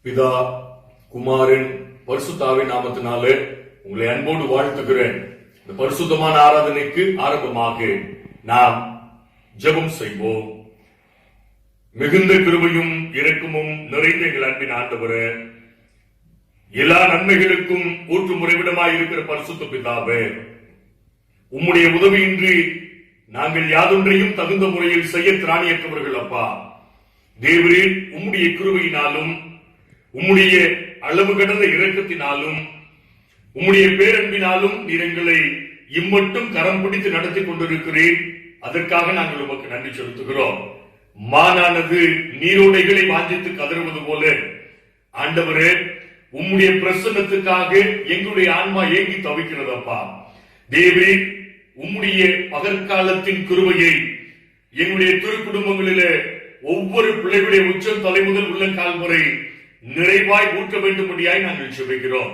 பிதா, குமாரன், பரிசுத்தாவின் நாமத்தினாலே உங்களை அன்போடு வாழ்த்துகிறேன். இந்த பரிசுத்தமான ஆராதனைக்கு ஆரம்பமாக நாம் ஜெபம் செய்வோம். மிகுந்த கிருபையும் இரக்கமும் நிறைந்த எங்கள் அன்பின் ஆண்டவரே, எல்லா நன்மைகளுக்கும் ஊற்று முறைவிடமாய் இருக்கிற பரிசுத்த பிதாவே, உம்முடைய உதவியின்றி நாங்கள் யாதொன்றையும் தகுந்த முறையில் செய்ய திராணியற்றவர்கள் அப்பா. தேவரீர் உம்முடைய கிருபையினாலும் உம்முடைய அளவு கடந்த இரக்கத்தினாலும் உம்முடைய பேரன்பினாலும் நீர் எங்களை இம்மட்டும் கரம் பிடித்து நடத்தி கொண்டிருக்கிறேன். அதற்காக நாங்கள் உமக்கு நன்றி செலுத்துகிறோம். மானானது நீரோடைகளை வாஞ்சித்து கதறுவது போல ஆண்டவரே, உம்முடைய பிரசன்னத்துக்காக எங்களுடைய ஆன்மா ஏங்கி தவிக்கிறதப்பா. தேவி, உம்முடைய பகற்காலத்தின் கிருபையை எங்களுடைய திரு குடும்பங்களிலே ஒவ்வொரு பிள்ளைகளுடைய உச்சம் தலைமுதல் உள்ள கால் முறை நிறைவாய் ஊற்ற வேண்டும்படியாய் நாங்கள் செபிக்கிறோம்.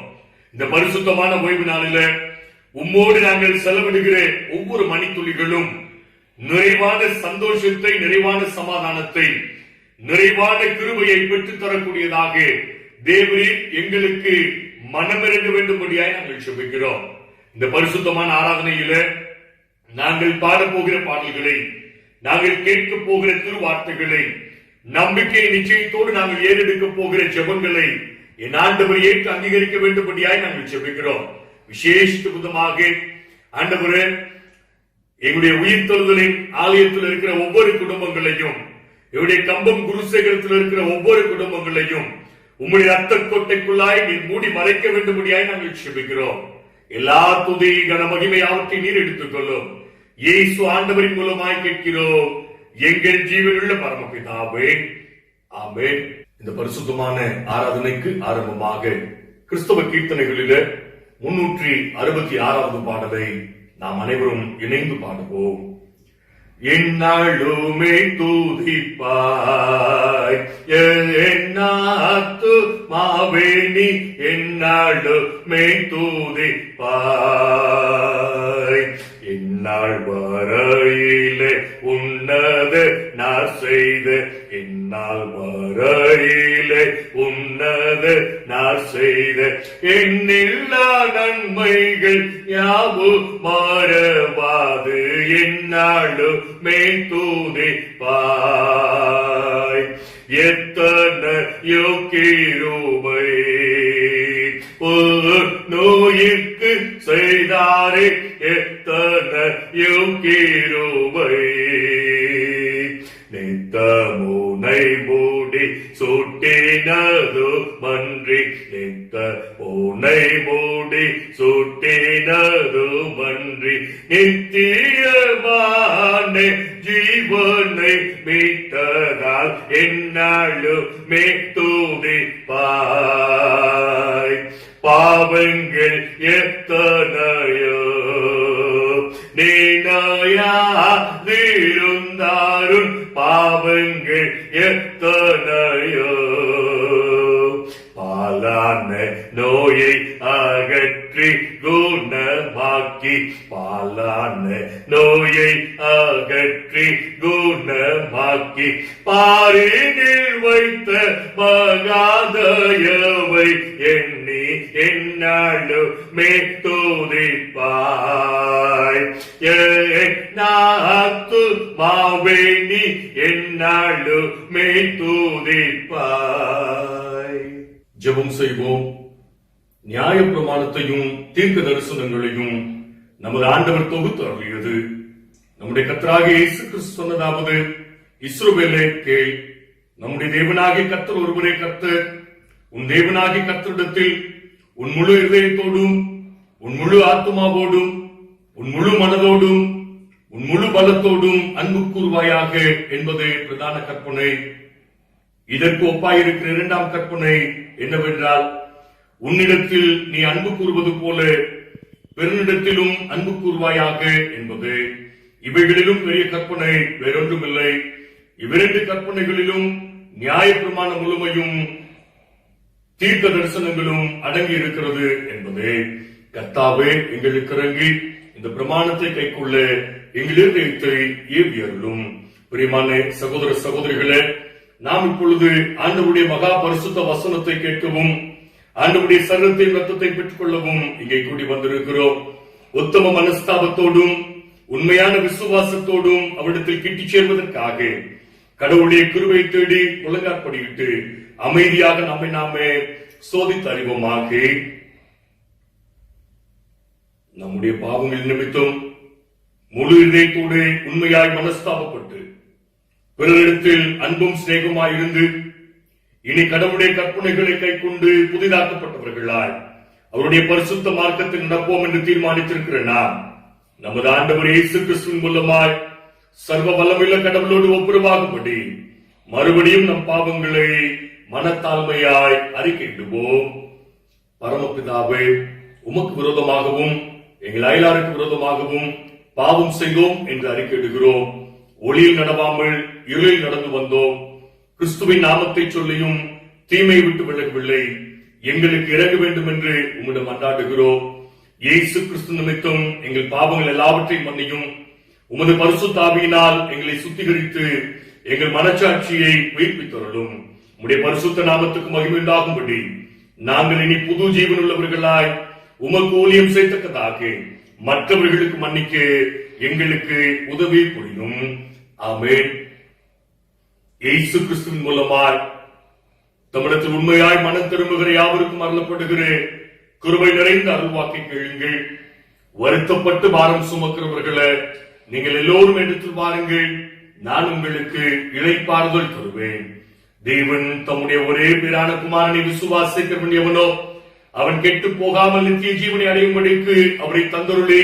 இந்த பரிசுத்தமான ஓய்வு நாளில உம்மோடு நாங்கள் செலவிடுகிற ஒவ்வொரு மணித்துளிகளும் நிறைவான சந்தோஷத்தை, நிறைவான சமாதானத்தை, நிறைவான கிருபையை பெற்றுத் தரக்கூடியதாக தேவரீர் எங்களுக்கு மனமிறங்க வேண்டும்படியாய் நாங்கள் செபிக்கிறோம். இந்த பரிசுத்தமான ஆராதனையில நாங்கள் பாடப்போகிற பாடல்களை, நாங்கள் கேட்க போகிற திருவார்த்தைகளை, நம்பிக்கை நிச்சயத்தோடு நாங்கள் ஏறெடுக்க போகிற ஜெபங்களை என் ஆண்டவர் ஏற்று அங்கீகரிக்க வேண்டும்படியாய் நாங்கள் ஜெபிக்கிறோம். விசேஷ விதமாக ஆண்டவரே, எங்களுடைய உயிர்த்தெழுதலின் ஆலயத்தில் இருக்கிற ஒவ்வொரு குடும்பங்களையும், எங்களுடைய கம்பம் குருசேகரத்தில் இருக்கிற ஒவ்வொரு குடும்பங்களையும் உம்முடைய ரத்த கோட்டைக்குள்ளாய் நீர் மூடி மறைக்க வேண்டும்படியாய் நாங்கள் ஜெபிக்கிறோம். எல்லா துதி கன மகிமை அவற்றை நீர் எடுத்துக்கொள்ளும். இயேசு ஆண்டவரின் மூலமாய் கேட்கிறோம் எங்கள் ஜீவனுள்ள பரமபிதாவே, ஆமென். இந்த பரிசுத்தமான ஆராதனைக்கு ஆரம்பமாக கிறிஸ்தவ கீர்த்தனைகளில 366வது பாடலை நாம் அனைவரும் இணைந்து பாடுவோம். என்னாலுமே தூதிப்பாய் என்னாத்து மாவேணி, என்னாலுமே தூதிப்பாய். என்னால் வரையிலே உன்னத நான் செய்த, என்னால் வரையிலே உன்னத நான் செய்த என்னில்லா நன்மைகள் யாவும் மறவாது, என்னாலுமே தூதிப்பாய். எத்தனையோ கிருபை நோய்க்கு செய்தாரே, எத்தனையோ கிருபை. நித்தமுனை மூடி சுட்டினது மன்றி, நித்த உனை மூடி சுட்டினது மன்றி, நித்தியமான ஜீவனை மீட்டதால் என்னாலுமே தூதிப்பாய். பாவங்கள் எத்தனையோ நீனாயாதிருந்தாரும், பாவங்கள் எத்தனையோ பாலான நோயை அகற்றி குணமாக்கி, பாலான நோயை அகற்றி குணமாக்கி, பாரினில் வைத்த மகாதயவை எண்ணி என்னாலுமே தூதிப்பாய். என்னாத்து மாவேணி, என்னாலுமே தூதிப்பாய். ஜெபம் செய்வோம். நியாய பிரமாணத்தையும் தீர்க்க தரிசனங்களையும் நமது ஆண்டவர் தொகுத்து அருளியது. நம்முடைய கர்த்தராகிய இயேசு கிறிஸ்து சொன்னதாவது, இஸ்ரவேலே கேள், நம்முடைய தேவனாகிய கர்த்தர் ஒருவரே கர்த்தர். உன் தேவனாகிய கர்த்தரிடத்தில் உன் முழு இதயத்தோடும், உன் முழு ஆத்துமாவோடும், உன் முழு மனதோடும், உன் முழு பலத்தோடும் அன்பு கூர்வாயாக என்பது பிரதான கற்பனை. இதற்கு ஒப்பாயிருக்கிற இரண்டாம் கற்பனை என்னவென்றால், உன்னிடத்தில் நீ அன்பு கூறுவது போல பெருநிடத்திலும் அன்பு கூர்வாயாக என்பது. இவைகளிலும் பெரிய கற்பனை வேறொன்றுமில்லை. இவ்விரண்டு கற்பனைகளிலும் நியாய பிரமாண முழுமையும் தீர்க்க தரிசனங்களும் அடங்கி இருக்கிறது என்பது. கர்த்தாவே, எங்களுக்கு இறங்கி இந்த பிரமாணத்தை கைக்கொள்ள எங்கள் இதயத்தை ஏவி அருளும். பிரியமான சகோதர சகோதரிகளே, நாம் இப்பொழுது ஆண்டவருடைய மகா பரிசுத்த வசனத்தை கேட்கவும் ஆண்டவருடைய சரீரத்தையும் ரத்தத்தை பெற்றுக் கொள்ளவும் இங்கே கூடி வந்திருக்கிறோம். உத்தம மனஸ்தாபத்தோடும் உண்மையான விசுவாசத்தோடும் அவரிடத்தில் கிட்டிச் சேர்வதற்காக கடவுளுடைய கிருபை தேடி முழங்காற்படியிட்டு அமைதியாக நம்மை நாமே சோதித்து அறிவோமாக. நம்முடைய பாவங்கள் நிமித்தம் முழு இதயத்தோடு உண்மையாய் மனஸ்தாபப்பட்டு பிறரிடத்தில் அன்பும் சிநேகமாயிருந்து இனி கடவுளுடைய கற்பனைகளை கைக்கொண்டு புதிதாக்கப்பட்டவர்களாய் அவருடைய பரிசுத்த மார்க்கத்தில் நடப்போம் என்று தீர்மானித்திருக்கிற நாம் நமது ஆண்டவர் இயேசு கிறிஸ்துவின் மூலமாய் சர்வ வல்லமையுள்ள கடவுளோடு ஒப்புரவாகும்படி மறுபடியும் நம் பாவங்களை மனத்தாழ்மையாய் அறிக்கையிடுவோம். பரமபிதாவே, உமக்கு விரோதமாகவும் எங்கள் அயலாருக்கு விரோதமாகவும் பாவம் செய்தோம் என்று அறிக்கையிடுகிறோம். ஒளியில் நடவாமல் இருளில் நடந்து வந்தோம். கிறிஸ்துவின் நாமத்தை சொல்லியும் தீமை விட்டு விலகவில்லை. எங்களுக்கு இறங்க வேண்டும் என்று உம்மிடம் மன்றாடுகிறோம். இயேசு கிறிஸ்து நிமித்தம் எங்கள் பாவங்கள் எல்லாவற்றையும் மன்னியும். உமது பரிசுத்த ஆவியினால் எங்களை சுத்திகரித்து எங்கள் மனச்சாட்சியை உயிர்ப்பித்தருளும். உம்முடைய பரிசுத்த நாமத்துக்கு மகிமை உண்டாகும்படி நாங்கள் இனி புது ஜீவன் உள்ளவர்களாய் உமக்கு ஊழியம் செய்யத்தக்கதாக மற்றவர்களுக்கு மன்னிக்க எங்களுக்கு உதவி புரியும். ஆமென். இயேசு கிறிஸ்துவின் மூலமாய் தமிழத்தில் உண்மையாய் மனம் திரும்புகிற யாவருக்கும் அருளப்படுகிற கிருபை நிறைந்த அருள்வாக்கை கேளுங்கள். வருத்தப்பட்டு பாரம் சுமக்கிறவர்களை நீங்கள் எல்லோரும் எடுத்து வாருங்கள், நான் உங்களுக்கு இளைப்பாறுதல் தருவேன். தேவன் தம்முடைய ஒரே பேரான குமாரனை விசுவாசிக்கிறவன் எவனோ அவன் கெட்டு போகாமல் நித்திய ஜீவனை அடையும்படிக்கு அவரை தந்தருளே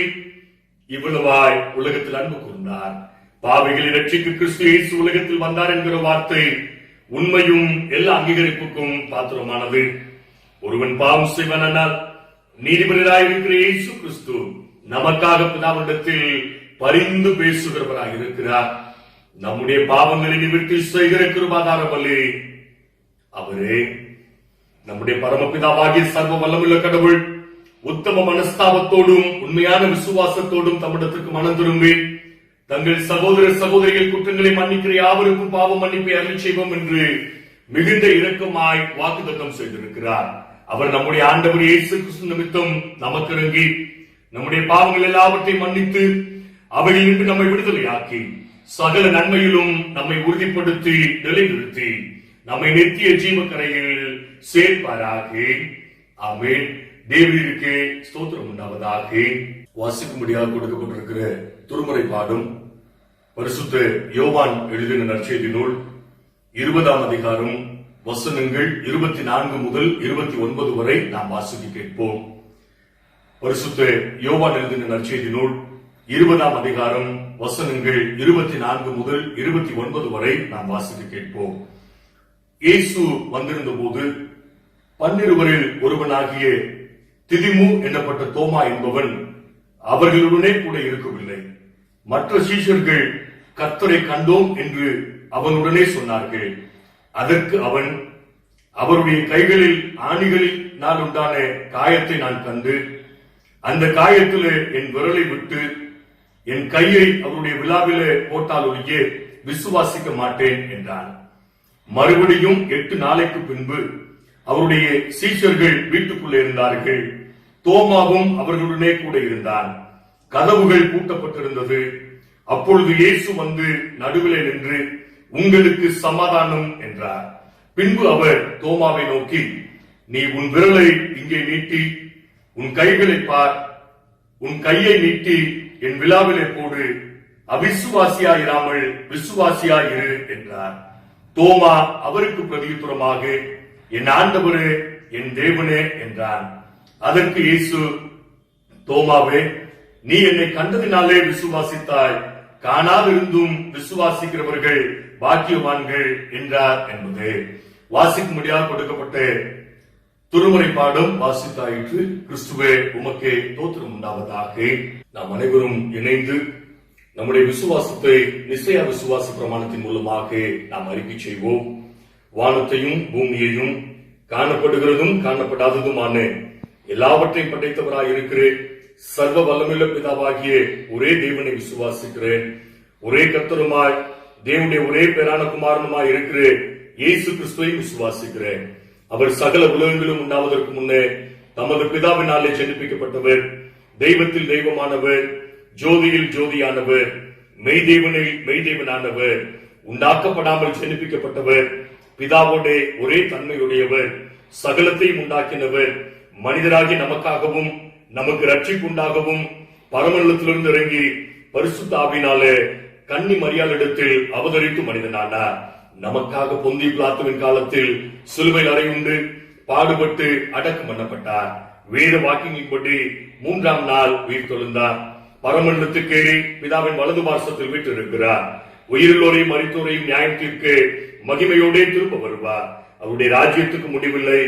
இவ்வளவாய் உலகத்தில் அன்பு கூர்ந்தார். பாவிகளை ரட்சிக்க கிறிஸ்து இயேசு உலகத்தில் வந்தார் என்கிற வார்த்தை உண்மையும் எல்லா அங்கீகரிப்புக்கும் பாத்திரமானது. ஒருவன் பாவம் செய்வனால் நீதிபதியாயிருக்கிற இயேசு கிறிஸ்து நமக்காக பிதாவிடத்தில் பரிந்து பேசுகிறவராக இருக்கிறார். நம்முடைய பாவங்களை நிவர்த்தி செய்கிற கிருபாதாரம் அல்லே அவரே. நம்முடைய பரமபிதாவாகிய சர்வ வல்லமுள்ள கடவுள் உத்தம மனஸ்தாபத்தோடும் உண்மையான விசுவாசத்தோடும் தம்மிடத்திற்கு மனம் திரும்பி தங்கள் சகோதர சகோதரிகள் குற்றங்களை மன்னிக்கிற யாவருக்கும் பாவம் மன்னிப்பை அருள் செய்வோம் என்று மிகுந்த இரக்கமாய் வாக்குத்தத்தம் செய்திருக்கிறார். அவர் நம்முடைய ஆண்டவர் இயேசு கிறிஸ்து நிமித்தம் நமக்கு இறங்கி நம்முடைய பாவங்கள் எல்லாவற்றையும் மன்னித்து அவைகளிலிருந்து நம்மை விடுதலையாக்கி சகல நன்மையிலும் நம்மை உறுதிப்படுத்தி நிலைநிறுத்தி நம்மை நித்திய ஜீவக்கரையில் சேர்ப்பாராக. ஆமென். தேவனுக்கு ஸ்தோத்திரம் உண்டாவதாக. வாசிக்கும்படியாக கொடுக்கப்பட்டிருக்கிற திருமறை பாடும் பரிசுத்த யோவான் எழுதின நற்செய்தி நூல் 20ஆம் அதிகாரம் வசனங்கள் 24 முதல் 29 வரை நாம் வாசிக்க கேட்போம். பரிசுத்த யோவான் எழுதின நற்செய்தி நூல் 20ஆம் அதிகாரம் வசனங்கள் 24 முதல் 29 வரை நாம் வாசிக்க கேட்போம். இயேசு வந்திருந்த போது 12 ஒருவனாகிய திதிமு என்னப்பட்ட தோமா என்பவன் அவர்களுடனே கூட இருக்கவில்லை. மற்ற சீஷர்கள் கர்த்தரை கண்டோம் என்று அவனுடனே சொன்னார்கள். அதற்கு அவன், அவருடைய கைகளில் ஆணிகளில் நான் உண்டான காயத்தை நான் கண்டு அந்த காயத்திலே என் விரலை விட்டு என் கையை அவருடைய விழாவிலே போட்டால் ஒழிய விசுவாசிக்க மாட்டேன் என்றான். மறுபடியும் 8 நாளைக்கு பின்பு அவருடைய சீஷர்கள் வீட்டுக்குள்ளே இருந்தார்கள். தோமாவும் அவர்களுடனே கூட இருந்தான். கதவுகள் பூட்டப்பட்டிருந்தது. அப்பொழுது இயேசு வந்து நடுவிலே நின்று, உங்களுக்கு சமாதானம் என்றார். பின்பு அவர் தோமாவை நோக்கி, நீ உன் விரலை இங்கே நீட்டி உன் கைகளை பார், உன் கையை நீட்டி என் விழாவிலே போடு, அவிசுவாசியாயிராமல் விசுவாசியாயிரு என்றார். தோமா அவருக்கு பிரதியுத்தரமாக, என் ஆண்டவரே என் தேவனே என்றான். அதற்கு இயேசு, தோமாவே, நீ என்னை கண்டதினாலே விசுவாசித்தாய், காணாதிருந்தும் விசுவாசிக்கிறவர்கள் பாக்கியவான்கள் என்றார் என்பது வாசிக்கும்படியாக கொடுக்கப்பட்ட திருமறை பாடம் வாசித்தாயிற்று. கிறிஸ்துவே உமக்கே தோத்திரம் உண்டாவதாக. நாம் அனைவரும் இணைந்து நம்முடைய விசுவாசத்தை நிச்சய விசுவாச பிரமாணத்தின் மூலமாக நாம் அறிக்கை செய்வோம். வானத்தையும் பூமியையும் காணப்படுகிறதும் காணப்படாததுமான எல்லாவற்றையும் படைத்தவராய் இருக்கிற சர்வ வல்லமையுள்ள பிதாவாகிய ஒரே தேவனை விசுவாசிக்கிறேன். ஒரே கர்த்தருமாய் தேவனுடைய ஒரே பேரான குமாரனுமாய் இருக்கிற இயேசு கிறிஸ்துவையும் விசுவாசிக்கிறேன். அவர் சகல உலகங்களும் உண்டாவதற்கு முன்னே தமது பிதாவினாலே ஜெனிப்பிக்கப்பட்டவர், தெய்வத்தில் தெய்வமானவர், ஜோதியில் ஜோதியானவர், மெய்தேவனில் மெய்தேவனானவர், உண்டாக்கப்படாமல் ஜெனிப்பிக்கப்பட்டவர், பிதாவோடே ஒரே தன்மையுடையவர், சகலத்தையும் உண்டாக்கினவர், மனிதராகி நமக்காகவும் நமக்கு ரட்சிப்பு உண்டாகவும் பரமண்டலத்திலிருந்து இறங்கி பரிசுத்த ஆவியினாலே கன்னி மரியாளிடத்தில் அவதரித்து மனிதனானார். நமக்காக பொந்தி பிலாத்துவின் காலத்தில் சிலுவையில் அறையுண்டு பாடுபட்டு அடக்கம் பண்ணப்பட்டார். வேத வாக்கியங்களின்படி 3ஆம் நாள் உயிர் தெழுந்தார். பரமண்டலத்துக்கு ஏறி பிதாவின் வலது பார்சத்தில் வீற்றிருக்கிறார். உயிருள்ளோரையும் மரித்தோரையும் நியாயம் தீர்க்க மகிமையோடே திரும்ப வருவார். அவருடைய ராஜ்யத்துக்கு முடிவில்லை.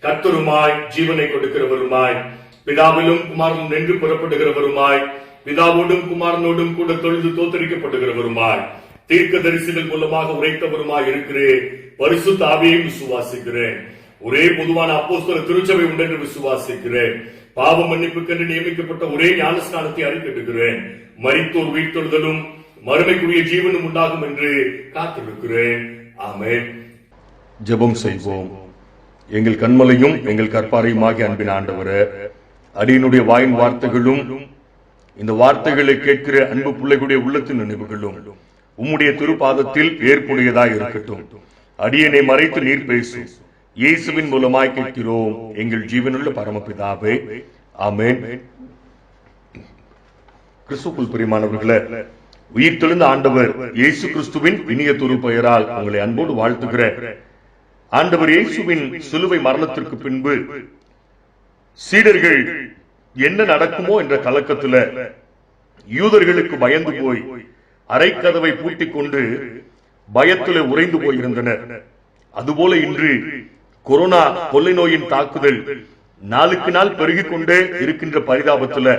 கர்த்தருமாய் ஜீவனை கொடுக்கிறவருமாய் பிதாவிலும் குமாரனும் நின்று புறப்படுகிறவருமாய் பிதாவோடும் குமாரனோடும் கூட தொழுது தோத்தரிக்கப்படுகிறவருமாய் தீர்க்க தரிசிகள் மூலமாக உரைத்தவருமாய் இருக்கிறேன். பரிசுத்த ஆவியையும் விசுவாசிக்கிறேன். ஒரே பொதுவான அப்போஸ்தல திருச்சபை உண்டென்று விசுவாசிக்கிறேன். பாவ மன்னிப்புக்கென்று நியமிக்கப்பட்ட ஒரே ஞானஸ்நானத்தை அறிக்கையிடுகிறேன். மரித்தோர் உயிர்த்தெழுதலும் மறுமைக்குரிய ஜீவனும் உண்டாகும் என்று காத்திருக்கிறேன். ஆமென். ஜெபம் செய்வோம். எங்கள் கண்மலையும் எங்கள் கற்பாரையுமாகிய அன்பின் ஆண்டவரே, அடியினுடைய வாயின் வார்த்தைகளும் இந்த வார்த்தைகளை கேட்கிற அன்பு பிள்ளைகளுடைய உள்ளத்தின் நினைவுகளும் உம்முடைய திருப்பாதத்தில் ஏற்புடையதாய் இருக்கட்டும். அடியனை மறைத்து நீர் பேசும் இயேசுவின் மூலமாய் கேட்கிறோம் எங்கள் ஜீவனுள்ள பரமபிதாவே, ஆமென். கிறிஸ்துவுக்குள் பிரியமானவர்களே, உயிர் தெழுந்த ஆண்டவர் இயேசு கிறிஸ்துவின் இனிய துரு பெயரால் உங்களை அன்போடு வாழ்த்துகிற ஆண்டவர் இயேசுவின் சிலுவை மரணத்திற்கு பின்பு சீடர்கள் என்ன நடக்குமோ என்ற கலக்கத்துல யூதர்களுக்கு பயந்து போய் அரைக்கதவை பூட்டிக் கொண்டு பயத்திலே உறைந்து போயிருந்தனர். அதுபோல இன்று கொரோனா கொள்ளை நோயின் தாக்குதல் நாளுக்கு நாள் பெருகிக் கொண்டே இருக்கின்ற பரிதாபத்துல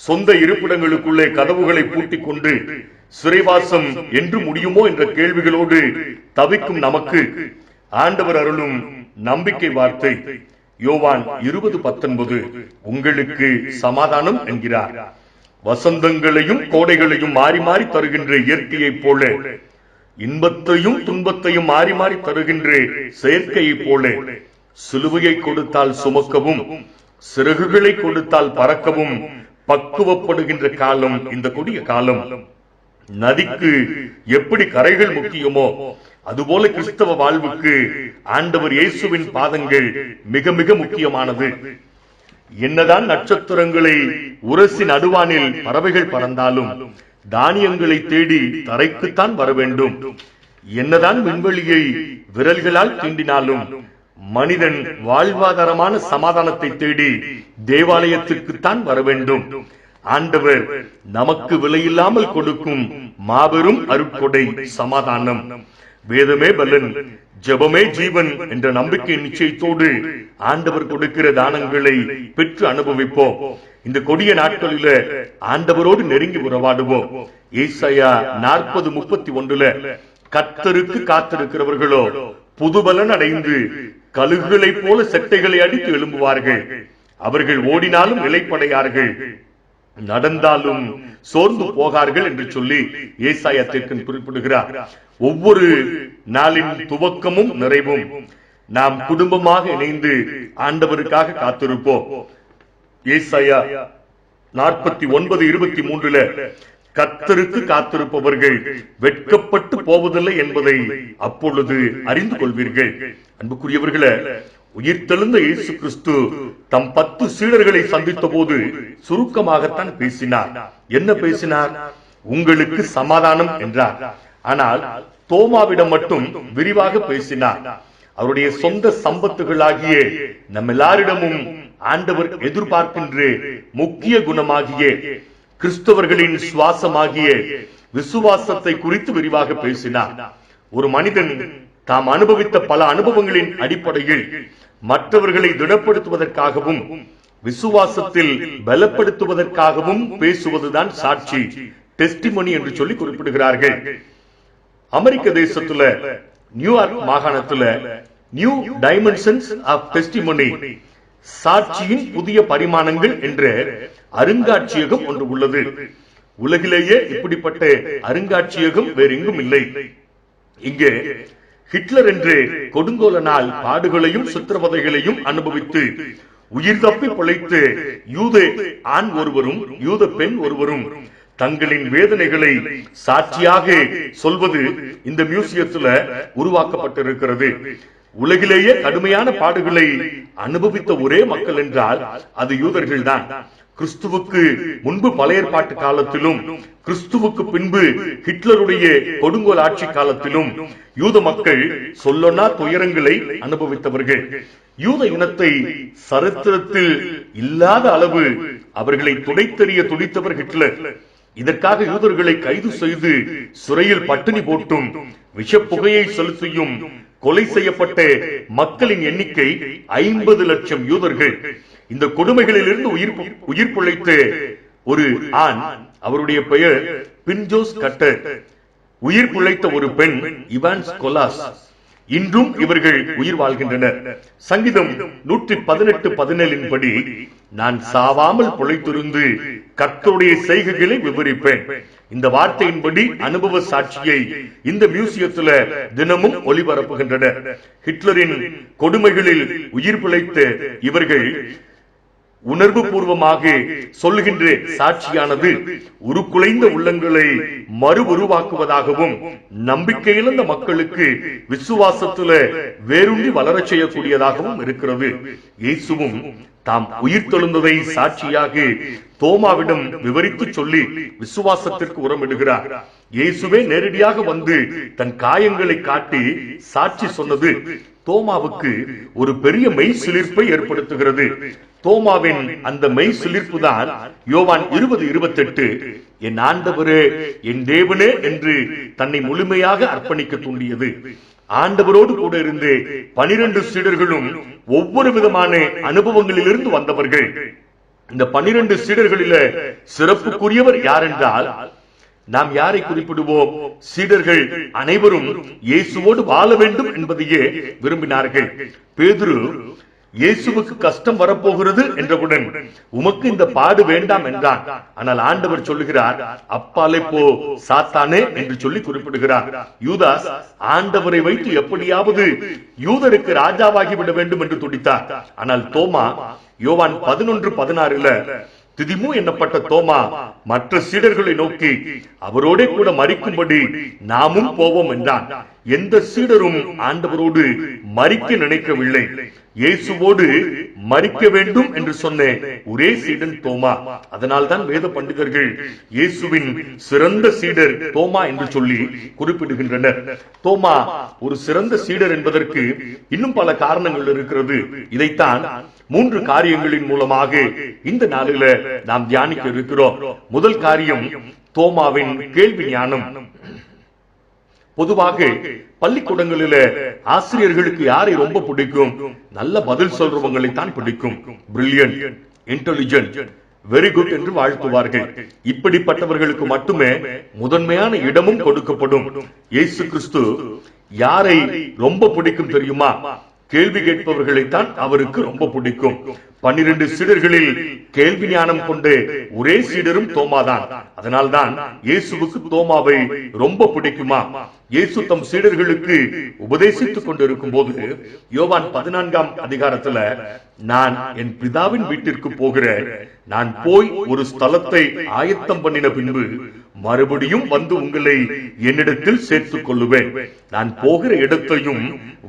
சொந்த இருப்பிடங்களுக்குள்ளே கதவுகளை பூட்டிக் கொண்டு சிறைவாசம் என்று முடியுமோ என்ற கேள்விகளோடு தவிக்கும் நமக்கு ஆண்டவர் அருளும் நம்பிக்கை வார்த்தை யோவான் 20:19 உங்களுக்கு சமாதானம் என்கிறார். வசந்தங்களையும் கோடைகளையும் மாறி மாறி தருகின்ற இயற்கையைப் போல, இன்பத்தையும் துன்பத்தையும் மாறி மாறி தருகின்ற செயற்கையைப் போல, சிலுவையை கொடுத்தால் சுமக்கவும் சிறகுகளை கொடுத்தால் பறக்கவும் பக்குவப்படுகின்ற காலம் இந்த கொடிய காலம். நதிக்கு எப்படி கரைகள் முக்கியமோ அதுபோல கிறிஸ்தவ வாழ்வுக்கு ஆண்டவர் இயேசுவின் பாதங்கள் மிக மிக முக்கியமானது. என்னதான் நட்சத்திரங்களை உரசி நடுவானில் பறவைகள் பறந்தாலும் தானியங்களை தேடி தரைக்குத்தான் வர வேண்டும். என்னதான் விண்வெளியை விரல்களால் தீண்டினாலும் மனிதன் வாழ்வாதாரமான சமாதானத்தை தேடி தேவாலயத்திற்குத்தான் வர வேண்டும். ஆண்டவர் நமக்கு விலையில்லாமல் கொடுக்கும் மாபெரும் அருட்கொடை சமாதானம். வேதமே பலன், ஜெபமே ஜீவன் என்ற நம்பிக்கை நிச்சயத்தோடு ஆண்டவர் கொடுக்கிற தானங்களை பெற்று அனுபவிப்போம். இந்த கொடிய நாட்களில ஆண்டவரோடு நெருங்கி உறவாடுவோம். ஏசாயா 40:31 கர்த்தருக்கு காத்திருக்கிறவர்களோ புதுபலன் அடைந்து கழுகுகளை போல செட்டைகளை அடித்து எழும்புவார்கள். அவர்கள் ஓடினாலும் இளைப்படையார்கள், நடந்தாலும் சோர்ந்து போகார்கள் என்று சொல்லி ஏசாயா தீர்க்கன் குறிப்பிடுகிறார். ஒவ்வொரு நாளின் துவக்கமும் நிறைவும் நாம் குடும்பமாக இணைந்து ஆண்டவருக்காக காத்திருப்போம். ஏசாயா 49:23 கர்த்தருக்கு காத்திருப்பவர்கள் வெட்கப்பட்டு போவதில்லை என்பதை அப்பொழுது அறிந்து கொள்வீர்கள். அன்புக்குரியவர்களே, உயிர்த்தெழுந்த இயேசு கிறிஸ்து தம் 10 சீடர்களை சந்தித்த போது சுருக்கமாகத்தான் பேசினார். என்ன பேசினார்? உங்களுக்கு சமாதானம் என்றார். ஆனால் தோமாவிடம் மட்டும் விரிவாக பேசினார். அவருடைய சொந்த சம்பத்துகளாகிய நம் எல்லாரிடமும் ஆண்டவர் எதிர்பார்க்கின்ற முக்கிய குணமாகிய கிறிஸ்தவர்களின் சுவாசமாகிய விசுவாசத்தை குறித்து விரிவாக பேசினார். ஒரு மனிதன் தாம் அனுபவித்த பல அனுபவங்களின் அடிப்படையில் மற்றவர்களை திடப்படுத்துவதற்காகவும் விசுவாசத்தில் பலப்படுத்துவதற்காகவும் பேசுவதுதான் சாட்சி, டெஸ்டிமோனி என்று சொல்லி குறிப்பிடுகிறார்கள். அமெரிக்க தேசத்துல நியூயார்க் மாகாணத்துல நியூ டைமென்ஷன்ஸ் ஆஃப் டெஸ்டிமோனி, சாட்சியின் புதிய பரிமாணங்கள் என்ற அருங்காட்சியகம் ஒன்று உள்ளது. உலகிலேயே இப்படிப்பட்ட அருங்காட்சியகம் வேறெங்கும் இல்லை. இங்கே ஹிட்லர் என்று கொடுங்கோலனால் பாடுகளையும் சித்திரவதைகளையும் அனுபவித்து உயிர் தப்பி பிழைத்து யூத ஆண் ஒருவரும் யூத பெண் ஒருவரும் தங்களின் வேதனைகளை சாட்சியாக சொல்வது இந்த மியூசியத்துல உருவாக்கப்பட்டிருக்கிறது. உலகிலேயே கடுமையான பாடுகளை அனுபவித்த ஒரே மக்கள் என்றால் அது யூதர்கள் தான். கிறிஸ்துவுக்கு முன்பு பழைய ஏற்பாட்டு காலத்திலும் கிறிஸ்துவுக்கு பின்பு ஹிட்லருடைய கொடுங்கோல் ஆட்சி காலத்திலும் யூத மக்கள் சொல்லொன்னா துயரங்களை அனுபவித்தவர்கள். யூத இனத்தை சரித்திரத்தில் இல்லாத அளவு அவர்களை துடைத்தெறிய துடித்தவர் ஹிட்லர். இதற்காக யூதர்களை கைது செய்து சிறையில் பட்டினி போட்டும் விஷப்புகையை செலுத்தியும் கொலை செய்யப்பட்ட மக்களின் எண்ணிக்கை 50 லட்சம் யூதர்கள். இந்த கொடுமைகளில் இருந்து உயிர் பிழைத்த ஒரு ஆண், அவருடைய பெயர் பின்ஜோஸ் கட்டர். உயிர் பிழைத்த ஒரு பெண் இவான்ஸ் கொலாஸ். இன்றும் இவர்கள் உயிர் வாழ்கின்றனர். சங்கீதம் 118:17 படி, நான் சாவாமல் பிழைத்திருந்து கர்த்தருடைய செய்கைகளை விவரிப்பேன். இந்த வார்த்தையின்படி அனுபவ சாட்சியை இந்த மியூசியத்துல தினமும் ஒளிபரப்புகின்றனர். ஹிட்லரின் கொடுமைகளில் உயிர் பிழைத்த இவர்கள் உணர்வு பூர்வமாக சொல்லுகின்ற சாட்சியானது உருக்குலைந்த உள்ளங்களை மறு உருவாக்குவதாகவும் நம்பிக்கை இழந்த மக்களுக்கு விசுவாசத்துல வேரூன்றி வளரச் செய்யக்கூடியதாகவும் இருக்கிறது. இயேசுவும் தாம் உயிர் தெழுந்ததை சாட்சியாக தோமாவிடம் விவரித்து சொல்லி விசுவாசத்திற்கு உரமிடுகிறார். இயேசுவே நேரடியாக வந்து தன் காயங்களை காட்டி சாட்சி சொன்னது தோமாவுக்கு ஒரு பெரிய மெய் சிலிர்ப்பை ஏற்படுத்துகிறது. தோமாவின் அந்த மெய் சிலிர்ப்பு தான் யோவான் 20:28 என் ஆண்டவரே என் தேவனே என்று தன்னை முழுமையாக அர்ப்பணிக்க தூண்டியது. ஆண்டவரோடு கூட இருந்து 12 சீடர்களும் ஒவ்வொரு விதமான அனுபவங்களிலிருந்து வந்தவர்கள். இந்த 12 சீடர்களில சிறப்புக்குரியவர் யார் என்றால், நாம் யாரை குறிப்பிடுவோம்? சீடர்கள் அனைவரும் இயேசுவோடு வாழ வேண்டும் என்பதையே விரும்பினார்கள். பேதுரு இயேசுவுக்கு கஷ்டம் வரப்போகிறது என்றவுடன் உமக்கு இந்த பாடு வேண்டாம் என்றான். ஆனால் ஆண்டவர் சொல்லுகிறார், அப்பாலே போ சாத்தானே என்று சொல்லி குறிப்பிடுகிறார். யூதாஸ் ஆண்டவரை வைத்து எப்படியாவது யூதருக்கு ராஜாவாகி விட வேண்டும் என்று துடித்தார். ஆனால் தோமா யோவான் 11:16 திதிமு என்னப்பட்ட தோமா மற்ற சீடர்களை நோக்கி அவரோட கூட மரிக்கும்படி நாமும் போவோம் என்றான். எந்த சீடரும் ஆண்டவரோடு மரிக்க நினைக்கவில்லை. இயேசுவோடு மரிக்க வேண்டும் என்று சொன்ன ஒரே சீடன் தோமா. அதனால்தான் வேத பண்டிதர்கள் இயேசுவின் சிறந்த சீடர் தோமா என்று சொல்லி குறிப்பிடுகின்றனர். தோமா ஒரு சிறந்த சீடர் என்பதற்கு இன்னும் பல காரணங்கள் இருக்கிறது. இதைத்தான் 3 காரியங்களின் மூலமாக இந்த நாளில நாம் தியானிக்க இருக்கிறோம். முதல் காரியம் தோமாவின் கேள்வி ஞானம். பொதுவாக பள்ளிக்கூடங்களில ஆசிரியர்களுக்கு யாரை ரொம்ப பிடிக்கும்? நல்ல பதில் சொல்றவங்களை தான் பிடிக்கும். பிரில்லியன்ட், இன்டெலிஜென்ட், வெரி குட் என்று வாழ்த்துவார்கள். இப்படிப்பட்டவர்களுக்கு மட்டுமே முதன்மையான இடமும் கொடுக்கப்படும். இயேசு கிறிஸ்து யாரை ரொம்ப பிடிக்கும் தெரியுமா? கேள்வி கேட்பவர்களைத்தான் அவருக்கு ரொம்ப பிடிக்கும். 12 சீடர்களில் கேள்வி ஞானம் கொண்டு ஒரே சீடரும் தோமாதான். அதனால்தான் இயேசுவுக்கு தோமாவை ரொம்ப பிடிக்குமா? இயேசு தம் சீடர்களுக்கு உபதேசித்துக் கொண்டிருக்கும் போது யோவான் 14ஆம் அதிகாரத்துல, நான் என் பிதாவின் வீட்டிற்கு போகிறேன், நான் போய் ஒரு ஸ்தலத்தை ஆயத்தம் பண்ணின பின்பு மறுபடியும் வந்து உங்களை என்னிடத்தில் சேர்த்துக் கொள்ளுவேன். நான் போகிற இடத்தையும்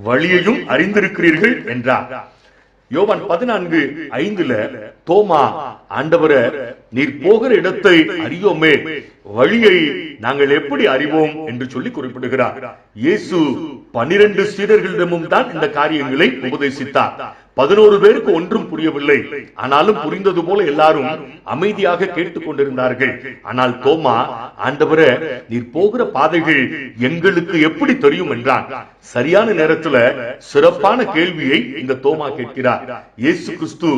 வழியையும் அறிந்திருக்கிறீர்கள் என்றார். யோவான் 14:5 தோமா, ஆண்டவரே நீர் போகிற இடத்தை அறியோமே, வழியை நாங்கள் எப்படி அறிவோம் என்று சொல்லி குறிப்பிடுகிறார். இயேசு 12 சீடர்களிடமும் தான் இந்த காரியங்களை உபதேசித்தார். 11 பேருக்கு ஒன்றும் புரியவில்லை. ஆனாலும் புரிந்தது போல எல்லாரும் அமைதியாக கேட்டுக் கொண்டிருந்தார்கள். ஆனால் தோமா, ஆண்டவரே நீர் போகிற பாதைகள் எங்களுக்கு எப்படி தெரியும் என்றான். சரியான நேரத்துல சிறப்பான கேள்வியை இந்த தோமா கேட்கிறார். இயேசு கிறிஸ்து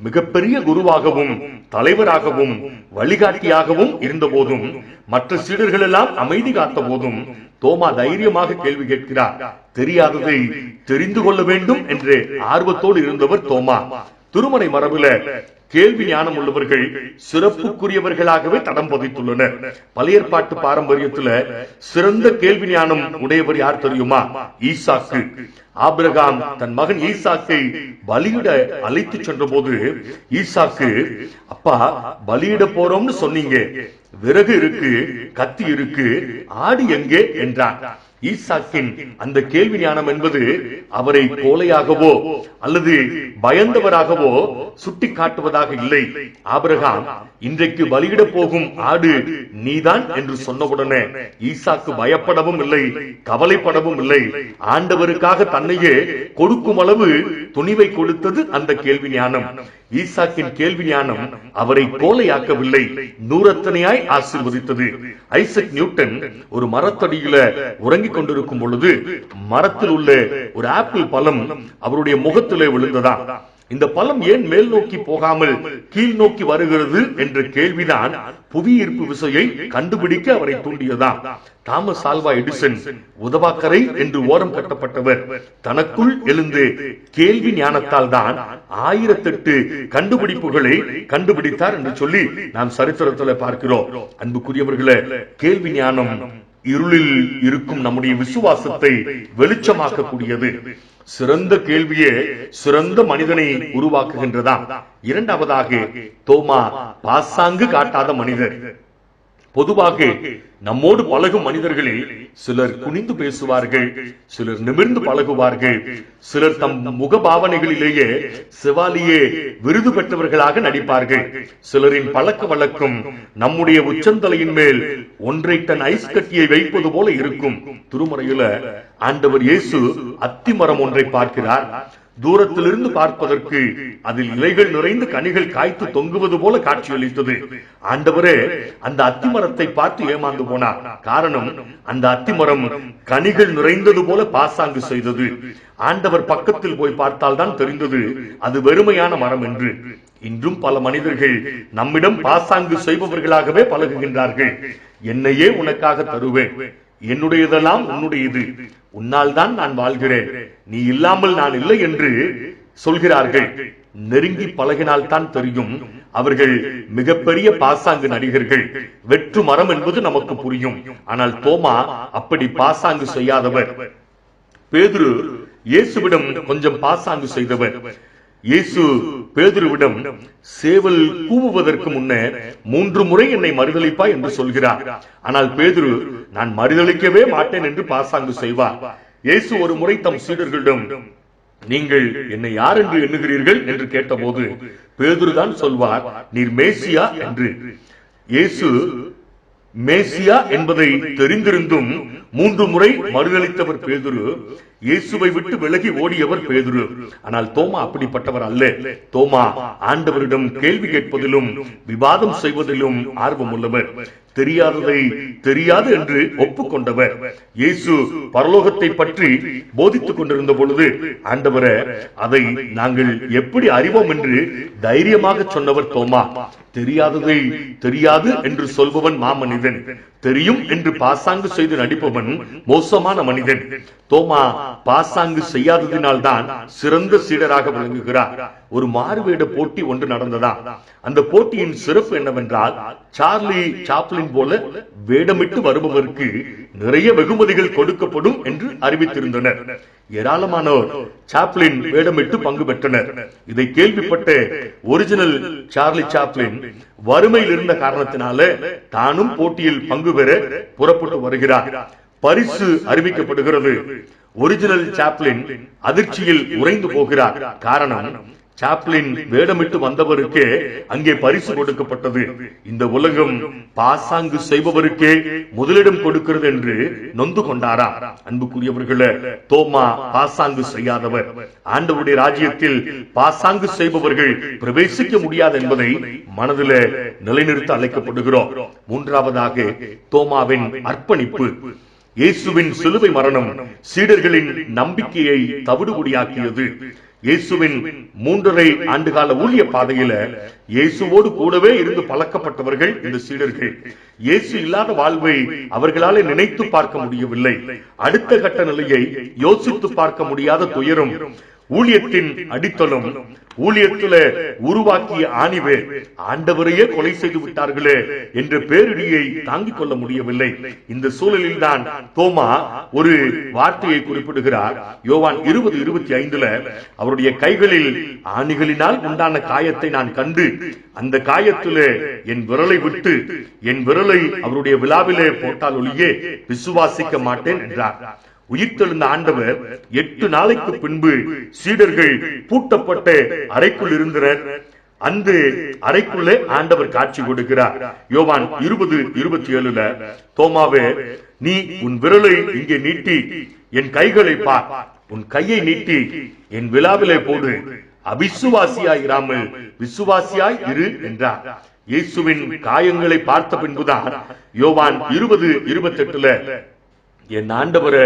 மிகப்பெரிய குருவாகவும் தலைவராகவும் வழிகாட்டியாகவும் இருந்த போதும் மற்ற சீடர்கள் எல்லாம் அமைதி காத்த போதும் தோமா தைரியமாக கேள்வி கேட்கிறார். தெரியாததை தெரிந்து கொள்ள வேண்டும் என்று ஆர்வத்தோடு இருந்தவர் தோமா. திருமறை மரபுல கேள்வி ஞானம் உள்ளவர்கள் சிறப்புக்குரியவர்களாகவே தடம் பதித்துள்ளனர். பழைய ஏற்பாட்டு பாரம்பரியத்துல சிறந்த கேள்வி ஞானம் உடையவர் யார் தெரியுமா? ஈசாக்கு. ஆபிரகாம் தன் மகன் ஈசாக்கை பலியிட அழைத்து சென்ற போது ஈசாக்கு, அப்பா பலியிட போறோம்னு சொன்னீங்க, விறகு இருக்கு, கத்தி இருக்கு, ஆடு எங்கே என்றான். ஈசாக்கின் அந்த கேள்வி ஞானம் என்பது அவரை கோலையாகவோ அல்லது பயந்தவராகவோ சுட்டி காட்டுவதாக இல்லை. ஆபிரகாம், இன்றைக்கு பலியிட போகும் ஆடு நீதான் என்று சொன்னவுடனே ஈசாக்கு பயப்படவும் இல்லை, கவலைப்படவும் இல்லை. ஆண்டவருக்காக தன்னையே கொடுக்கும் அளவு துணிவை கொடுத்தது அந்த கேள்வி ஞானம். ஈசாக்கின் கேள்வி ஞானம் அவரை கோலையாக்கவில்லை, நூறத்தனையாய் ஆசீர்வதித்தது. ஐசக் நியூட்டன் ஒரு மரத்தடியில உறங்கிக் கொண்டிருக்கும் பொழுது மரத்தில் உள்ள ஒரு ஆப்பிள் பழம் அவருடைய முகத்திலே விழுந்ததா. இந்த பழம் ஏன் மேல் நோக்கி போகாமல் கீழ் நோக்கி வருகிறது என்ற கேள்விதான் புவி ஈர்ப்பு விசையை கண்டுபிடிக்க அவரை தூண்டியதா. தாமஸ் ஆல்வா எடிசன் உதவாக்கரை என்று ஓரம் கட்டப்பட்டவர். தனக்குள் எழுந்து கேள்வி ஞானத்தால் தான் 1008 கண்டுபிடிப்புகளை கண்டுபிடித்தார் என்று சொல்லி நாம் சரித்திரத்தில் பார்க்கிறோம். அன்புக்குரியவர்களே, கேள்வி ஞானம் இருளில் இருக்கும் நம்முடைய விசுவாசத்தை வெளிச்சமாக்கக்கூடியது. சிறந்த கேள்வியே சிறந்த மனிதனை உருவாக்குகின்றதா. இரண்டாவதாக, தோமா பாசாங்கு காட்டாத மனிதர். பொதுவாக நம்மோடு பழகும் மனிதர்களில் சிலர் குனிந்து பேசுவார்கள், சிலர் நிமிர்ந்து பழகுவார்கள், சிலர் தம் முகபாவனைகளிலேயே செவாலியே விருது பெற்றவர்களாக நடிப்பார்கள். சிலரின் பழக்க வழக்கம் நம்முடைய உச்சந்தலையின் மேல் 1 டன் ஐஸ் கட்டியை வைப்பது போல இருக்கும். திருமறையில ஆண்டவர் இயேசு அத்திமரம் ஒன்றை பார்க்கிறார். தூரத்திலிருந்து பார்ப்பதற்கு அதில் இலைகள் நிறைந்து கனிகள் காய்த்து தொங்குவது போல காட்சியளித்தது. ஆண்டவரே அந்த அத்திமரத்தை பார்த்து ஏமாந்து போனார். காரணம், அந்த அத்திமரம் கனிகள் நிறைந்தது போல பாசாங்கு செய்தது. ஆண்டவர் பக்கத்தில் போய் பார்த்தால் தான் தெரிந்தது அது வெறுமையான மரம் என்று. இன்றும் பல மனிதர்கள் நம்மிடம் பாசாங்கு செய்பவர்களாகவே பழகுகின்றார்கள். என்னையே உனக்காக தருவேன், என்னுடையதெல்லாம் உன்னுடையது, உன்னால் தான் நான் வாழ்கிறேன், நீ இல்லாமல் நான் இல்லை என்று சொல்கிறார்கள். நெருங்கி பழகினால் தான் தெரியும் அவர்கள் மிகப்பெரிய பாசாங்கு நடிகர்கள். வெற்று மரம் என்பது நமக்கு புரியும். ஆனால் தோமா அப்படி பாசாங்கு செய்யாதவர். பேதுரு இயேசுவிடம் கொஞ்சம் பாசாங்கு செய்தவர். இயேசு பேதுருவிடம் சேவல் கூவுவதற்கு முன்னே 3 முறை என்னை மறுதலிப்பாய் என்று சொல்கிறார். ஆனால் பேதுரு, நான் மறுதலிக்கவே மாட்டேன் என்று பாசாங்கு செய்வார். இயேசு ஒரு முறை தம் சீடர்களிடம், நீங்கள் என்னை யார் என்று எண்ணுகிறீர்கள் என்று கேட்டபோது பேதுரு தான் சொல்வார், நீர் மேசியா என்று. இயேசு மேசியா என்பதை தெரிந்திருந்தும் 3 முறை மறுதலித்தவர் பேதுரு. இயேசுவை விட்டு விலகி ஓடியவர் பேதுரு. ஆனால் தோமா அப்படிப்பட்டவர் அல்ல. தோமா ஆண்டவரிடம் கேள்வி கேட்பதிலும் விவாதம் செய்வதிலும் ஆர்வம் உள்ளவர். தெரியாததை தெரியாது என்று ஒப்புக்கொண்டவர். இயேசு பரலோகத்தை பற்றி போதித்துக் கொண்டிருந்த பொழுது, ஆண்டவரே அதை நாங்கள் எப்படி அறிவோம் என்று தைரியமாக சொன்னவர் தோமா. தெரியாததை தெரியாது என்று சொல்பவன் மாமனிதன், தெரியும் என்று பாசாங்கு செய்து நடிப்பவன் மோசமான மனிதன். தோமா பாசாங்கு செய்யாததினால் தான் சிறந்த சீடராக விளங்குகிறார். ஒரு மாறுவேட போட்டி ஒன்று நடந்ததா. அந்த போட்டியின் சிறப்பு என்னவென்றால், சார்லி சாப்ளின் போல வேடமிட்டு வருபவருக்கு நிறைய வெகுமதிகள் கொடுக்கப்படும் என்று அறிவித்திருந்தனர். ஏராளமானோர் சாப்ளின் வேடமிட்டு பங்கு பெற்றனர். இதை கேள்விப்பட்ட ஒரிஜினல் சார்லி சாப்ளின் வறுமையில் இருந்த காரணத்தினால தானும் போட்டியில் பங்கு பெற புறப்பட்டு வருகிறார். பரிசு அறிவிக்கப்படுகிறது. ஒரிஜினல் சாப்ளின் அதிர்ச்சியில் உறைந்து போகிறார். காரணம், சாப்ளின் வேடமிட்டு வந்தவருக்கே அங்கே பரிசு கொடுக்கப்பட்டது. இந்த உலகம் பாசாங்கு செய்பவருக்கே முதலிடம் கொடுக்கிறது என்று நொந்து கொண்டாரா. அன்புக்குரியவர்களே, தோமா பாசாங்கு செய்யாதவர். ஆண்டவருடைய ராஜ்யத்தில் பாசாங்கு செய்பவர்கள் பிரவேசிக்க முடியாது என்பதை மனதில் நிலைநிறுத்த அழைக்கப்படுகிறோம். மூன்றாவதாக, தோமாவின் அர்ப்பணிப்பு. இயேசுவின் சிலுவை மரணம் சீடர்களின் நம்பிக்கையை தவிடுபொடியாக்கியது. இயேசுவின் 3.5 ஆண்டுகால ஊழிய பாதையில இயேசுவோடு கூடவே இருந்து பழக்கப்பட்டவர்கள் இந்த சீடர்கள். இயேசு இல்லாத வாழ்வை அவர்களால் நினைத்து பார்க்க முடியவில்லை. அடுத்த கட்ட நிலையை யோசித்து பார்க்க முடியாத துயரம் ஊழியத்தின் அடித்தளம், ஊழியத்துல உருவாக்கிய ஆணிவேர் ஆண்டவரையே கொலை செய்து விட்டார்களே என்ற பேரிடியை தாங்கிக் கொள்ள முடியவில்லை. இந்த சூழலில் தான் தோமா ஒரு வார்த்தையை குறிப்பிடுகிறார். யோவான் 20:25 அவருடைய கைகளில் ஆணிகளினால் உண்டான காயத்தை நான் கண்டு அந்த காயத்திலே என் விரலை விட்டு என் விரலை அவருடைய விழாவிலே போட்டால் ஒழியே விசுவாசிக்க மாட்டேன் என்றார். உயிர்த்தெழுந்த ஆண்டவர் 8 நாளைக்கு பின்பு சீடர்கள் பூட்டப்பட்ட அறைக்குள் இருந்தனர். அந்த அறைக்குள்ளே ஆண்டவர் காட்சி கொடுக்கிறார். யோவான் 20:27 தோமாவே, நீ உன் விரலை இங்கே நீட்டி என் கைகளை பார், உன் கையை நீட்டி என் விழாவிலே போடு, அவிசுவாசியாயிராமல் விசுவாசியாய் இரு என்றார். இயேசுவின் காயங்களை பார்த்த பின்புதான் யோவான் 20:28 என் ஆண்டவரே,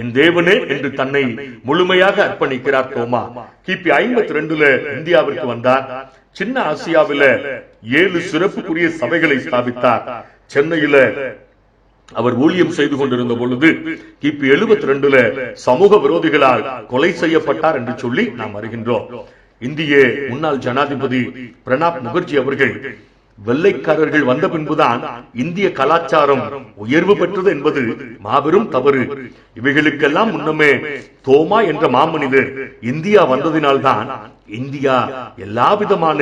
என் தேவனே என்று தன்னை முழுமையாக அர்ப்பணிக்கிறார் தோமா. கிபி 52 இந்தியாவிற்கு வந்தார். சின்ன ஆசியாவில 7 சிறப்புக்குரிய சபைகளை ஸ்தாபித்தார். சென்னையில அவர் ஊழியம் செய்து கொண்டிருந்த பொழுது கிபி 72 சமூக விரோதிகளால் கொலை செய்யப்பட்டார் என்று சொல்லி நாம் அறிகின்றோம். இந்திய முன்னாள் ஜனாதிபதி பிரணாப் முகர்ஜி அவர்கள் வெள்ளைக்காரர்கள் வந்த பின்புதான் இந்திய கலாச்சாரம் உயர்வு பெற்றது என்பது மாபெரும் தவறு. இவைகளுக்கெல்லாம் முன்னமே தோமா என்ற மாமனிதர் இந்தியா வந்ததினால்தான் இந்தியா எல்லா விதமான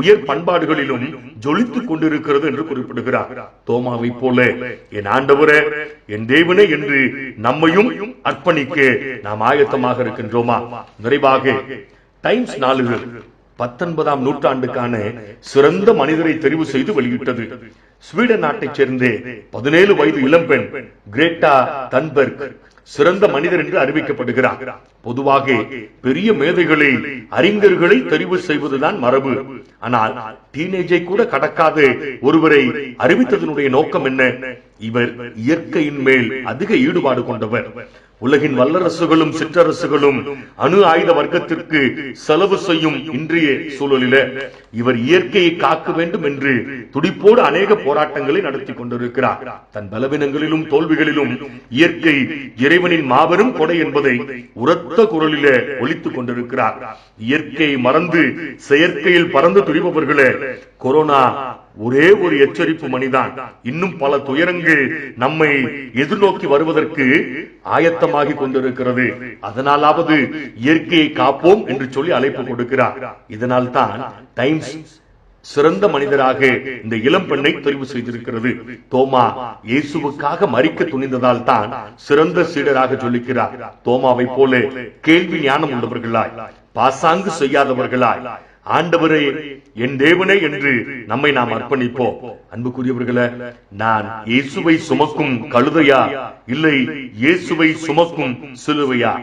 உயர் பண்பாடுகளிலும் ஜொலித்துக் கொண்டிருக்கிறது என்று குறிப்பிடுகிறார். தோமாவை போல என் ஆண்டவரே, என் தேவனே என்று நம்மையும் அர்ப்பணிக்க நாம் ஆயத்தமாக இருக்கின்றோமா? நிறைவாக டைம்ஸ் நாளிதழ் 19ஆம் நூற்றாண்டுக்கான சிறந்த மனிதரை தெரிவு செய்து வெளியிட்டது. ஸ்வீடன் நாட்டைச் சேர்ந்த 17 வயது இளம்பெண் கிரேட்டா தன்பர்க் சிறந்த மனிதர் என்று அறிவிக்கப்படுகிறார். பொதுவாக பெரிய மேதைகளை, அறிஞர்களை தெரிவு செய்வதுதான் மரபு. ஆனால் டீனேஜை கூட கடக்காத ஒருவரை அறிவித்ததனுடைய நோக்கம் என்ன? இவர் இயற்கையின் மேல் அதிக ஈடுபாடு கொண்டவர். உலகின் வல்லரசுகளும் சிற்றரசுகளும் அணு ஆயுத வர்க்கத்திற்கு செலவு செய்யும் இன்றைய சூழலில இவர் இயற்கையை காக்க வேண்டும் என்று துடிப்போடு அநேக போராட்டங்களை நடத்தி கொண்டிருக்கிறார். தன் பலவீனங்களிலும் தோல்விகளிலும் இயற்கை இறைவனின் மாபெரும் கொடை என்பதை உரத்த குரலில ஒலித்துக் கொண்டிருக்கிறார். இயற்கையை மறந்து செயற்கையில் பறந்து துடிப்பவர்களே, கொரோனா ஒரே ஒரு எச்சரிப்பு மணிதான். இன்னும் பல துயரங்கள் நம்மை எதிர்நோக்கி வருவதற்கு ஆயத்தமாகி கொண்டிருக்கிறது. அதனாலாவது இயற்கையை காப்போம் என்று சொல்லி அழைப்பு கொடுக்கிறார். இதனால் தான் டைம்ஸ் சிறந்த மனிதராக இந்த இளம் பெண்ணை தெரிவு செய்திருக்கிறது. தோமா இயேசுவுக்காக மரிக்க துணிந்ததால் தான் சிறந்த சீடராக சொல்லிக்கிறார். தோமாவை போல கேள்வி ஞானம் உள்ளவர்களாய், பாசாங்கு செய்யாதவர்களாய், ஆண்டவரே என் தேவனே என்று நம்மை நாம் அர்ப்பணிப்போம். அன்புக்குரியவர்களே, நான் இயேசுவை சுமக்கும் கழுதையா இல்லை இயேசுவை சுமக்கும் சிலுவையா?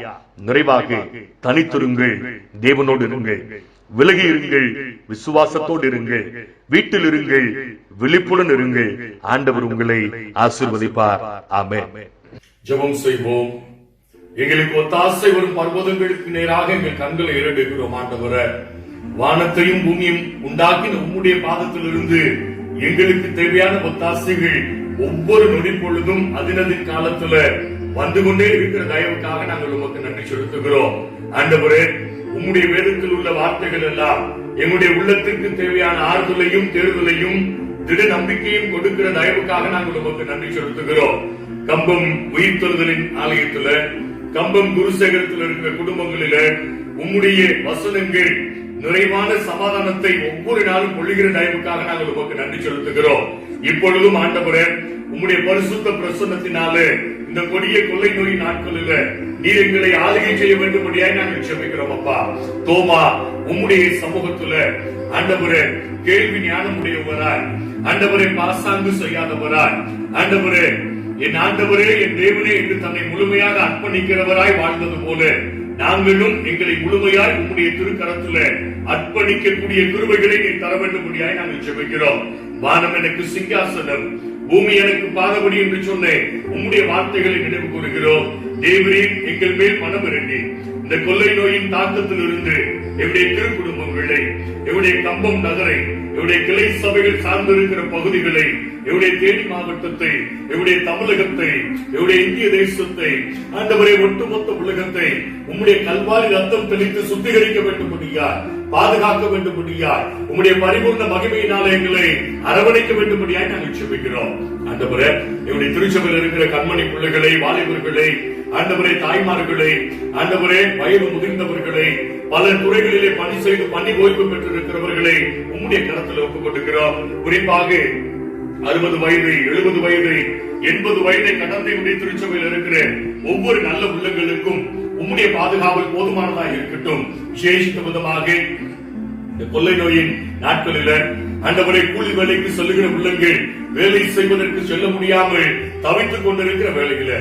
நிறைவாக தனித்திருங்கள், தேவனோடு இருங்கள், விலகி இருங்கள், விசுவாசத்தோடு இருங்கள், வீட்டில் இருங்கள், விழிப்புடன் இருங்கள். ஆண்டவர் உங்களை ஆசீர்வதிப்பார். ஆமென். ஜெபம் செய்வோம். எங்களுக்கு ஒத்தாசை வரும் பர்வதங்களுக்கு நேராக எங்கள் கண்களை ஏறெடுக்கிறோம். ஆண்டவரே, வானத்தையும் பூமியும் உண்டாக்கின உம்முடைய பாதத்திலிருந்து எங்களுக்கு தேவையான ஒத்தாசைகள் ஒவ்வொரு நொடி பொழுதும் அதினதின் காலத்துல வந்து கொண்டே இருக்கிற தயவுக்காக நாங்கள் உமக்கு நன்றி செலுத்துகிறோம். ஆண்டவரே, உம்முடைய வேதத்தில் உள்ள வார்த்தைகள் எல்லாம் எங்களுடைய உள்ளத்திற்கு தேவையான ஆறுதலையும் தேர்தலையும் திட நம்பிக்கையும் கொடுக்கிற தயவுக்காக நாங்கள் உமக்கு நன்றி செலுத்துகிறோம். கம்பம் உயிர்த்தெழுதலின் ஆலயத்துல, கம்பம் குருசேகரத்தில் இருக்கிற குடும்பங்களில உம்முடைய வசனங்கள் நிறைவான சமாதானத்தை ஒவ்வொரு நாளும் பொழிகிற தயவுக்காக நாங்கள் உமக்கு நன்றி செலுத்துகிறோம். இப்பொழுதும் ஆண்டவரே, உம்முடைய பரிசுத்த பிரசன்னத்தினாலே இந்த கொடிய கொள்ளை நோய் நாட்களில் நீர் எங்களை ஆளுகை செய்ய வேண்டும்படியாய் நாங்கள் ஜெபிக்கிறோம். அப்பா, தோமா உம்முடைய சமூகத்துல ஆண்டவரே கேள்வி ஞானம் உடையவராய், ஆண்டவரே பாசாங்கு செய்யாதவராய், ஆண்டவரே என் ஆண்டவரே என் தேவனே என்று தன்னை முழுமையாக அர்ப்பணிக்கிறவராய் வாழ்ந்தது போல நாங்களும் எங்களை முழுமையாய் உம்முடைய திருக்கரத்துல அர்ப்பணிக்கக்கூடிய கிருபைகளை நீ தர வேண்டும்படியாய் நாங்கள் ஜெபிக்கிறோம். வானம் எனக்கு சிங்காசனம், பூமி எனக்கு பாதபடி என்று சொன்னேன். உம்முடைய வார்த்தைகளை நினைவு கூறுகிறோம். தேவரீர் எங்கள் மேல் மனம் இறங்கி இந்த கொள்ளை நோயின் தாக்கத்தில் இருந்து எங்களுடைய திரு குடும்பங்களை, எங்களுடைய கம்பம் நகரை, எங்களுடைய கிளை சபைகள் சார்ந்திருக்கிற பகுதிகளை எங்களுடைய தேனி மாவட்டத்தை, எங்களுடைய தமிழகத்தை, எங்களுடைய இந்திய தேசத்தை, ஆண்டவரே ஒட்டுமொத்த உலகத்தை உம்முடைய கல்வாரி ரத்தம் தெளித்து சுத்திகரிக்க வேண்டும்படியாய், பாதுகாக்க வேண்டும்படியாய், உம்முடைய பரிபூர்ண மகிமையினால எங்களை அரவணைக்க வேண்டும்படியாய் நாங்கள் ஜெபிக்கிறோம். ஆண்டவரே, எங்களுடைய திருச்சபையில் இருக்கிற கண்மணி பிள்ளைகளை, வாலிபர்களை, ஆண்டவரே தாய்மார்களை, ஆண்டவரே வயது முதிர்ந்தவர்களை, பல துறைகளிலே பணி செய்து பணி ஓய்வு பெற்றிருக்கிறவர்களை உம்முடைய கரத்தில் ஒப்புக் கொண்டிருக்கிறோம். குறிப்பாக 60 வயது, 70 வயது, 80 வயதை கடந்த உடைய திருச்சபையில் இருக்கிற ஒவ்வொரு நல்ல உள்ளங்களுக்கும் உம்முடைய பாதுகாவல் போதுமானதாக இருக்கட்டும். விசேஷித்த விதமாக இந்த கொள்ளை நோயின் நாட்களில ஆண்டவரை கூலி வேலைக்கு செல்லுகிற உள்ளங்கள் வேலை செய்வதற்கு செல்ல முடியாமல் தவித்துக் கொண்டிருக்கிற வேலையில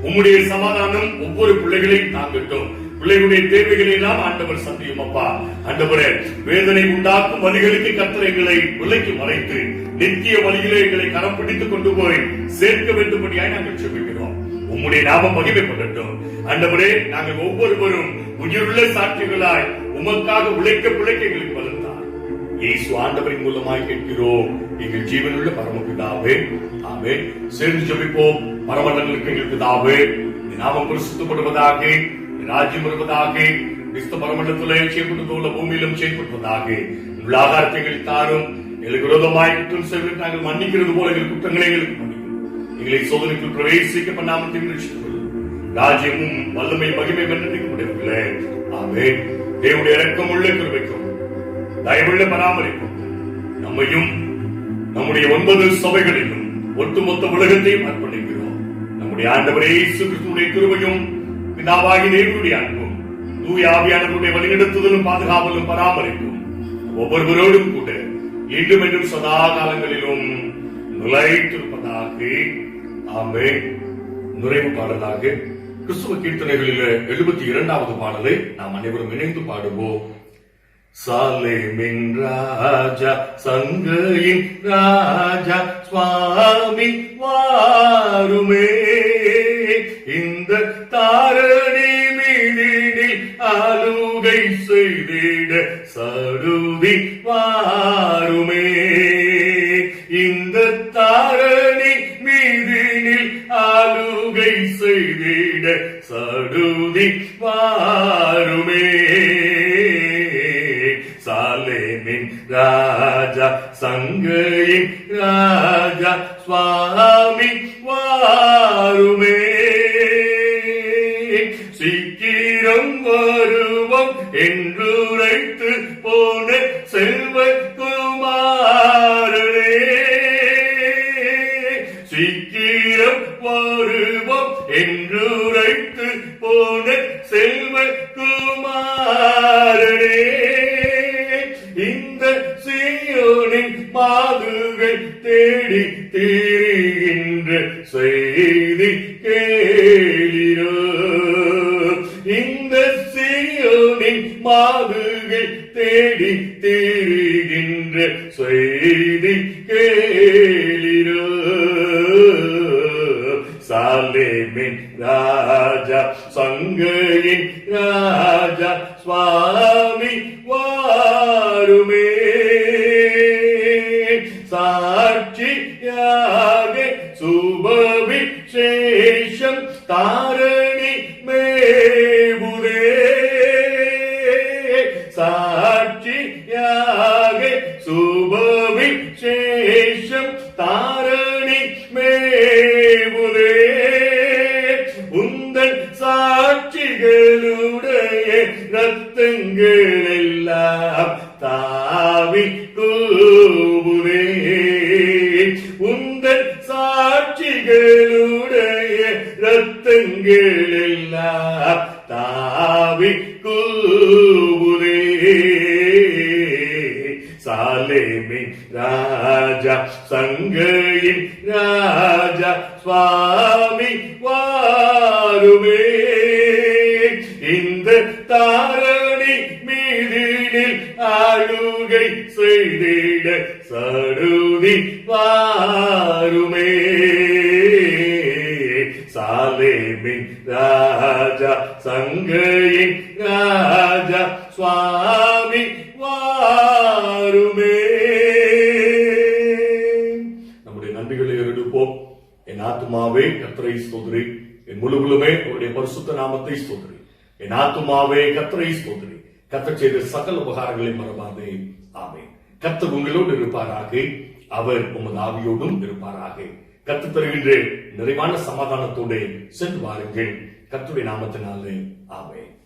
உம்முடைய சமாதானம் ஒவ்வொரு பிள்ளைகளையும் தாங்கட்டும். பிள்ளைகளுடைய தேவைகளை எல்லாம் ஆண்டவர் சந்தியும் அப்பா. ஆண்டவரே, வேதனை உண்டாக்கும் வழிகளுக்கு கர்த்தர் எங்களை விலைக்கு மறைத்து நித்திய வழியிலே எங்களை கரம் பிடித்துக் கொண்டு போய் சேர்க்க வேண்டும்படியாய் நாங்கள் ஜெபிக்கிறோம். உம்முடைய நாமம் மகிமைப்படட்டும். ஆண்டவரே, நாங்கள் ஒவ்வொருவரும் உயிருள்ள சாட்சிகளாய் உமக்காக உழைக்க எங்களுக்கு வளர்ந்தார். இயேசு ஆண்டவரின் மூலமாய் கேட்கிறோம் எங்கள் ஜீவனுள்ள பரமபிதாவே, ஆமென். சேர்ந்து ஜெபிப்போம். பரமண்டலங்களுக்கு எங்கள் பிதாவே, நாமம் பரிசுத்தப்படுவதாக, ராஜ்யம் வருவதாக, கிறிஸ்து பரமண்டலத்திலே செய்யப்பட்டதுள்ள பூமியிலும் செய்யப்படுவதாக. உங்கள் ஆகாரத்தை எங்களுக்கு தாரும். எங்களுக்கு விரோதமாய் குற்றம் செய்வது நாங்கள் மன்னிக்கிறது போல எங்கள் குற்றங்களை எங்களுக்கு மன்னிக்கும். எங்களை சோதனைக்குள் பிரவேசிக்க பண்ணாமல் தீர்மானித்துக் ராஜ்யமும் வல்லமை மகிமை வென்றே. ஆமென். தேவனுடைய இரக்கமுள்ள கிருபைக்கும் தயவுள்ள பராமரிப்பும் நம்மையும் நம்முடைய 9 சபைகளிலும் ஒட்டுமொத்த உலகத்தையும் அர்ப்பணிக்கிறோம். நம்முடைய ஆண்டவரே இயேசு கிறிஸ்துவின் கிருபையும் பிதாவாகிய தேவனுடைய அன்பும் தூய ஆவியானவருடைய வழிநடத்துதலும் பாதுகாவலும் பராமரிப்பும் ஒவ்வொருவரோடும் கூட இன்றும் என்றும் சதா காலங்களிலும் நிலைத்திருப்பதாக. ஆமென். நிறைவு பாடலாக கிறிஸ்துவ கீர்த்தனைகளில் 72வது பாடலை நாம் அனைவரும் இணைந்து பாடுவோம். சாலேமின் ராஜா, சங்கையின் ராஜா, சுவாமி வாருமே, இந்த தாரணி மீதினில் ஆளுகை செய்திட சடுதி வாருமே, இந்த தாரணி மீதினில் ஆளுகை செய்திட சடுதி வாருமே. சாலேமின் ராஜா, சங்கையின் ராஜா, சுவாமி வாருமே, சீக்கிரம் வருவோம் என்றுரைத்து போன செல்வகுமாரனே, சீக்கிரம் வருவோம் என்றுரைத்து போன செல்வகுமாரனே, இந்த சீயோனின் மாதுகள் தேடி திரிகின்ற செய்தி கேளிரோ, இந்த சீயோனின் மாதுகள் தேடி திரிகின்ற செய்தி கேளிரோ. சாலேமின் ராஜா, சங்கையின் ராஜா, சுவாமி வாருமே, சாட்சியாக சுபவிசேஷம் தாரணி மேவுதே, சாட்சியாக சுபவிசேஷம் தாரணி மேவுதே, உந்தன் சாட்சிகளுடைய ரத்தங்கள் எல்லாம் தாவி கூவுதே, உந்தன் சாட்சிகளுடைய ரத்தங்கள் எல்லாம் தாவி கூவுதே. சாலேமின் ராஜா, சங்கையின் ராஜா, சுவாமி வாருமே, இந்த தாரணி மீதினில் ஆளுகை செய்திட சடுதி வாருமே. சாலேமின் ராஜா, சங்கையின் ராஜா, சுவாமி வாருமே. நம்முடைய நன்றிகள் கர்த்தரை ஸ்தோத்திரி. என் முழு உள்ளமே அவருடைய பரிசுத்த நாமத்தை ஸ்தோத்திரி. என் ஆத்துமாவே கர்த்தரை ஸ்தோத்திரி. கர்த்தர் செய்த சகல உபகாரங்களை மறவாதே. ஆமென். கர்த்தர் உங்களோடு இருப்பாராக. அவர் உமது ஆவியோடும் இருப்பாராக. கர்த்தர் தருகின்ற நிறைவான சமாதானத்தோடு சென்று வாருங்கள். கர்த்தருடைய நாமத்தினாலே ஆமென்.